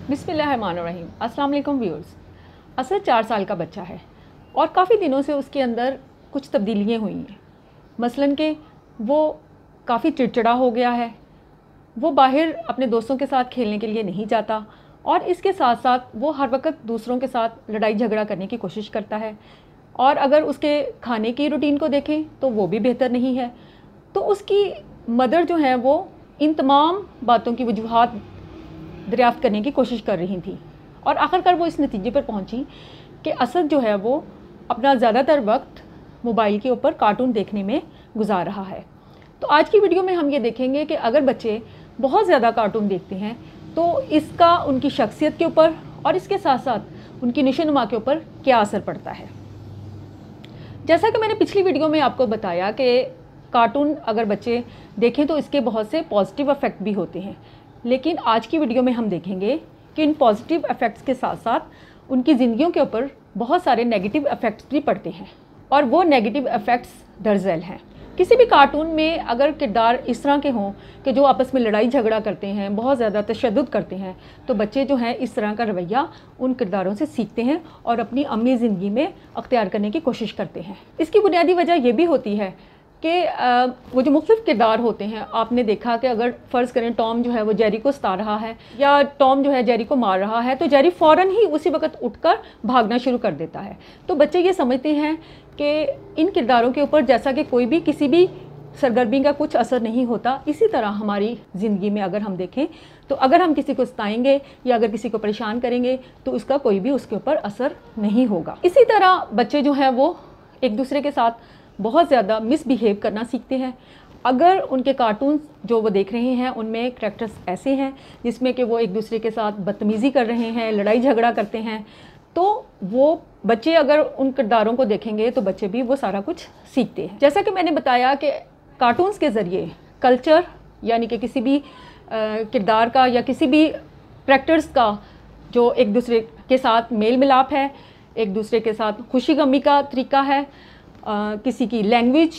बिस्मिल्लाहिर्रहमानिर्रहीम। अस्सलाम वालेकुम व्यूअर्स। असद 4 साल का बच्चा है और काफ़ी दिनों से उसके अंदर कुछ तब्दीलियाँ हुई हैं। मसलन कि वो काफ़ी चिड़चिड़ा हो गया है, वो बाहर अपने दोस्तों के साथ खेलने के लिए नहीं जाता और इसके साथ साथ वो हर वक्त दूसरों के साथ लड़ाई झगड़ा करने की कोशिश करता है। और अगर उसके खाने की रूटीन को देखें तो वो भी बेहतर नहीं है। तो उसकी मदर जो है वो इन तमाम बातों की वजूहात दरियाफ्त करने की कोशिश कर रही थी और आखिरकार वो इस नतीजे पर पहुंची कि असद जो है वो अपना ज़्यादातर वक्त मोबाइल के ऊपर कार्टून देखने में गुजार रहा है। तो आज की वीडियो में हम ये देखेंगे कि अगर बच्चे बहुत ज़्यादा कार्टून देखते हैं तो इसका उनकी शख्सियत के ऊपर और इसके साथ साथ उनकी नशोनुमा के ऊपर क्या असर पड़ता है। जैसा कि मैंने पिछली वीडियो में आपको बताया कि कार्टून अगर बच्चे देखें तो इसके बहुत से पॉजिटिव इफ़ेक्ट भी होते हैं, लेकिन आज की वीडियो में हम देखेंगे कि इन पॉजिटिव इफ़ेक्ट्स के साथ साथ उनकी ज़िंदगियों के ऊपर बहुत सारे नेगेटिव इफ़ेक्ट्स भी पड़ते हैं और वो नेगेटिव इफ़ेक्ट्स दरअसल हैं। किसी भी कार्टून में अगर किरदार इस तरह के हों कि जो आपस में लड़ाई झगड़ा करते हैं, बहुत ज़्यादा तशद्दुद करते हैं, तो बच्चे जो हैं इस तरह का रवैया उन किरदारों से सीखते हैं और अपनी अमली ज़िंदगी में अख्तियार करने की कोशिश करते हैं। इसकी बुनियादी वजह यह भी होती है कि वो जो मुख्तलिफ़ किरदार होते हैं, आपने देखा कि अगर फ़र्ज़ करें टॉम जो है वो जेरी को सता रहा है या टॉम जो है जेरी को मार रहा है, तो जेरी फ़ौरन ही उसी वक्त उठकर भागना शुरू कर देता है। तो बच्चे ये समझते हैं कि इन किरदारों के ऊपर जैसा कि कोई भी किसी भी सरगर्मी का कुछ असर नहीं होता, इसी तरह हमारी ज़िंदगी में अगर हम देखें तो अगर हम किसी को सताएंगे या अगर किसी को परेशान करेंगे तो उसका कोई भी उसके ऊपर असर नहीं होगा। इसी तरह बच्चे जो हैं वो एक दूसरे के साथ बहुत ज़्यादा मिसबिहेव करना सीखते हैं। अगर उनके कार्टून जो वो देख रहे हैं उनमें करैक्टर्स ऐसे हैं जिसमें कि वो एक दूसरे के साथ बदतमीज़ी कर रहे हैं, लड़ाई झगड़ा करते हैं, तो वो बच्चे अगर उन किरदारों को देखेंगे तो बच्चे भी वो सारा कुछ सीखते हैं। जैसा कि मैंने बताया कि कार्टून्स के ज़रिए कल्चर यानी कि किसी भी किरदार का या किसी भी करैक्टर्स का जो एक दूसरे के साथ मेल मिलाप है, एक दूसरे के साथ खुशी गमी का तरीका है, किसी की लैंग्वेज,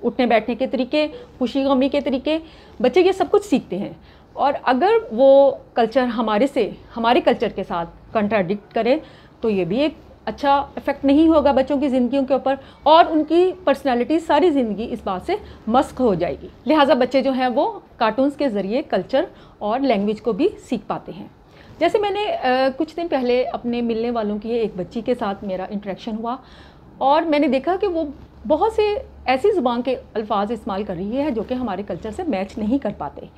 उठने बैठने के तरीके, खुशी गमी के तरीके, बच्चे ये सब कुछ सीखते हैं। और अगर वो कल्चर हमारे कल्चर के साथ कंट्राडिक्ट करे तो ये भी एक अच्छा इफ़ेक्ट नहीं होगा बच्चों की ज़िंदगियों के ऊपर और उनकी पर्सनालिटी सारी ज़िंदगी इस बात से मस्क हो जाएगी। लिहाजा बच्चे जो हैं वो कार्टून्स के ज़रिए कल्चर और लैंग्वेज को भी सीख पाते हैं। जैसे मैंने कुछ दिन पहले अपने मिलने वालों की एक बच्ची के साथ मेरा इंटरेक्शन हुआ और मैंने देखा कि वो बहुत से ऐसी ज़ुबान के अल्फाज इस्तेमाल कर रही है जो कि हमारे कल्चर से मैच नहीं कर पाते।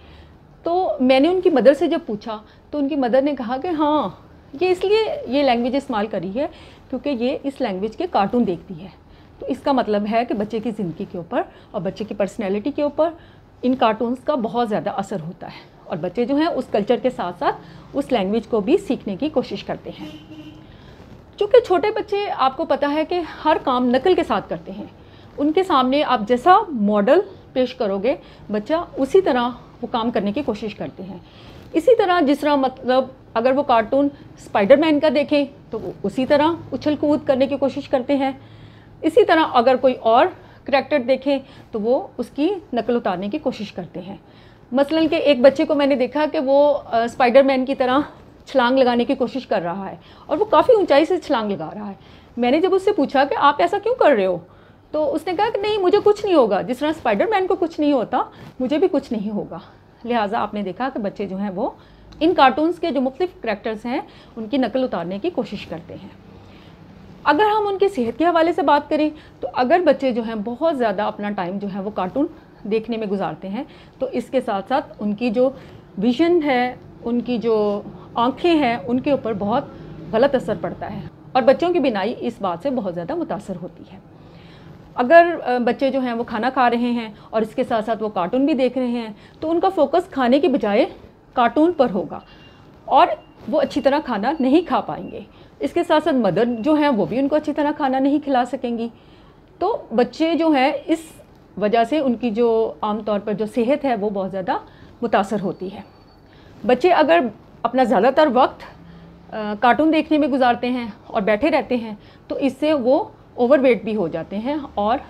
तो मैंने उनकी मदर से जब पूछा तो उनकी मदर ने कहा कि हाँ, ये इसलिए ये लैंग्वेज इस्तेमाल करी है क्योंकि ये इस लैंग्वेज के कार्टून देखती है। तो इसका मतलब है कि बच्चे की ज़िंदगी के ऊपर और बच्चे की पर्सनैलिटी के ऊपर इन कार्टून्स का बहुत ज़्यादा असर होता है और बच्चे जो हैं उस कल्चर के साथ साथ उस लैंग्वेज को भी सीखने की कोशिश करते हैं। चूँकि छोटे बच्चे, आपको पता है कि हर काम नकल के साथ करते हैं। उनके सामने आप जैसा मॉडल पेश करोगे बच्चा उसी तरह वो काम करने की कोशिश करते हैं। इसी तरह जिस तरह मतलब अगर वो कार्टून स्पाइडरमैन का देखें तो वो उसी तरह उछल कूद करने की कोशिश करते हैं। इसी तरह अगर कोई और करैक्टर देखें तो वो उसकी नकल उतारने की कोशिश करते हैं। मसलन कि एक बच्चे को मैंने देखा कि वो स्पाइडरमैन की तरह छलांग लगाने की कोशिश कर रहा है और वो काफ़ी ऊंचाई से छलांग लगा रहा है। मैंने जब उससे पूछा कि आप ऐसा क्यों कर रहे हो, तो उसने कहा कि नहीं, मुझे कुछ नहीं होगा, जिस तरह स्पाइडरमैन को कुछ नहीं होता मुझे भी कुछ नहीं होगा। लिहाजा आपने देखा कि बच्चे जो हैं वो इन कार्टून्स के जो मुख्तलिफ करैक्टर्स हैं उनकी नकल उतारने की कोशिश करते हैं। अगर हम उनकी सेहत के हवाले से बात करें तो अगर बच्चे जो हैं बहुत ज़्यादा अपना टाइम जो है वो कार्टून देखने में गुजारते हैं तो इसके साथ साथ उनकी जो विज़न है, उनकी जो आँखें हैं, उनके ऊपर बहुत गलत असर पड़ता है और बच्चों की बीनाई इस बात से बहुत ज़्यादा मुतासर होती है। अगर बच्चे जो हैं वो खाना खा रहे हैं और इसके साथ साथ वो कार्टून भी देख रहे हैं तो उनका फोकस खाने के बजाय कार्टून पर होगा और वो अच्छी तरह खाना नहीं खा पाएंगे। इसके साथ साथ मदर जो हैं वो भी उनको अच्छी तरह खाना नहीं खिला सकेंगी। तो बच्चे जो हैं इस वजह से उनकी जो आम तौर पर जो सेहत है वो बहुत ज़्यादा मुतासर होती है। बच्चे अगर अपना ज़्यादातर वक्त कार्टून देखने में गुजारते हैं और बैठे रहते हैं तो इससे वो ओवरवेट भी हो जाते हैं और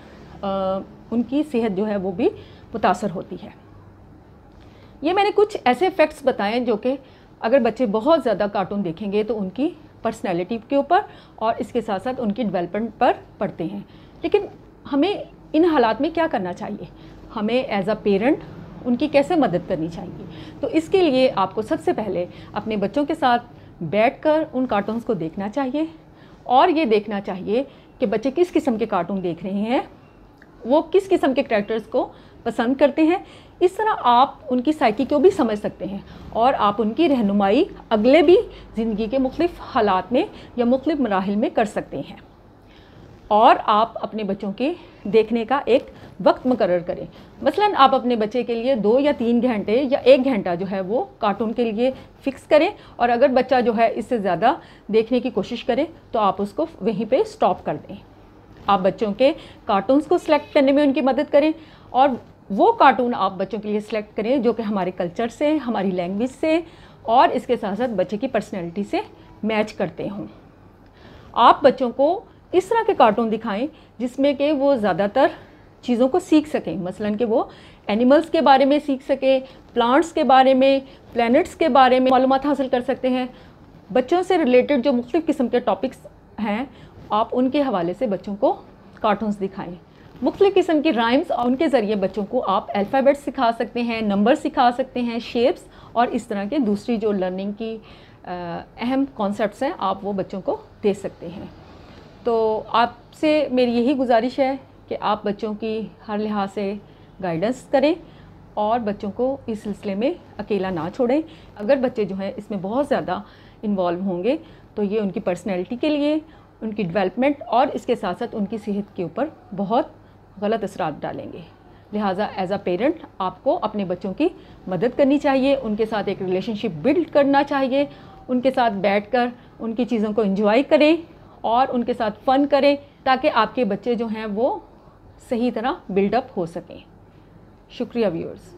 उनकी सेहत जो है वो भी मुतासर होती है। ये मैंने कुछ ऐसे फैक्ट्स बताए जो कि अगर बच्चे बहुत ज़्यादा कार्टून देखेंगे तो उनकी पर्सनैलिटी के ऊपर और इसके साथ साथ उनकी डेवलपमेंट पर पड़ते हैं। लेकिन हमें इन हालात में क्या करना चाहिए, हमें एज अ पेरेंट उनकी कैसे मदद करनी चाहिए? तो इसके लिए आपको सबसे पहले अपने बच्चों के साथ बैठकर उन कार्टून्स को देखना चाहिए और ये देखना चाहिए कि बच्चे किस किस्म के कार्टून देख रहे हैं, वो किस किस्म के कैरेक्टर्स को पसंद करते हैं। इस तरह आप उनकी साइकी को भी समझ सकते हैं और आप उनकी रहनुमाई अगले भी ज़िंदगी के मुख्तलिफ़ हालात में या मुख्तलिफ़ मराहिल में कर सकते हैं। और आप अपने बच्चों के देखने का एक वक्त मुकर्रर करें। मसलन आप अपने बच्चे के लिए 2 या 3 घंटे या 1 घंटा जो है वो कार्टून के लिए फ़िक्स करें, और अगर बच्चा जो है इससे ज़्यादा देखने की कोशिश करे तो आप उसको वहीं पे स्टॉप कर दें। आप बच्चों के कार्टून्स को सिलेक्ट करने में उनकी मदद करें, और वो कार्टून आप बच्चों के लिए सिलेक्ट करें जो कि हमारे कल्चर से, हमारी लैंग्वेज से और इसके साथ साथ बच्चे की पर्सनैलिटी से मैच करते हों। आप बच्चों को इस तरह के कार्टून दिखाएं जिसमें कि वो ज़्यादातर चीज़ों को सीख सकें। मसलन कि वो एनिमल्स के बारे में सीख सकें, प्लांट्स के बारे में, प्लैनेट्स के बारे में मालूमात हासिल कर सकते हैं। बच्चों से रिलेटेड जो मुख्तलिफ़ किस्म के टॉपिक्स हैं, आप उनके हवाले से बच्चों को कार्टून्स दिखाएं। मुख्तलिफ़ किस्म की राइम्स, और उनके ज़रिए बच्चों को आप अल्फ़ाबेट्स सिखा सकते हैं, नंबर सिखा सकते हैं, शेप्स और इस तरह के दूसरी जो लर्निंग की अहम कॉन्सेप्ट्स हैं आप वो बच्चों को दे सकते हैं। तो आपसे मेरी यही गुजारिश है कि आप बच्चों की हर लिहाज से गाइडेंस करें और बच्चों को इस सिलसिले में अकेला ना छोड़ें। अगर बच्चे जो हैं इसमें बहुत ज़्यादा इन्वॉल्व होंगे तो ये उनकी पर्सनैलिटी के लिए, उनकी डेवलपमेंट और इसके साथ साथ उनकी सेहत के ऊपर बहुत गलत असरात डालेंगे। लिहाजा एज अ पेरेंट आपको अपने बच्चों की मदद करनी चाहिए, उनके साथ एक रिलेशनशिप बिल्ड करना चाहिए, उनके साथ बैठकर उनकी चीज़ों को एंजॉय करें और उनके साथ फ़न करें ताकि आपके बच्चे जो हैं वो सही तरह बिल्डअप हो सकें। शुक्रिया व्यूअर्स।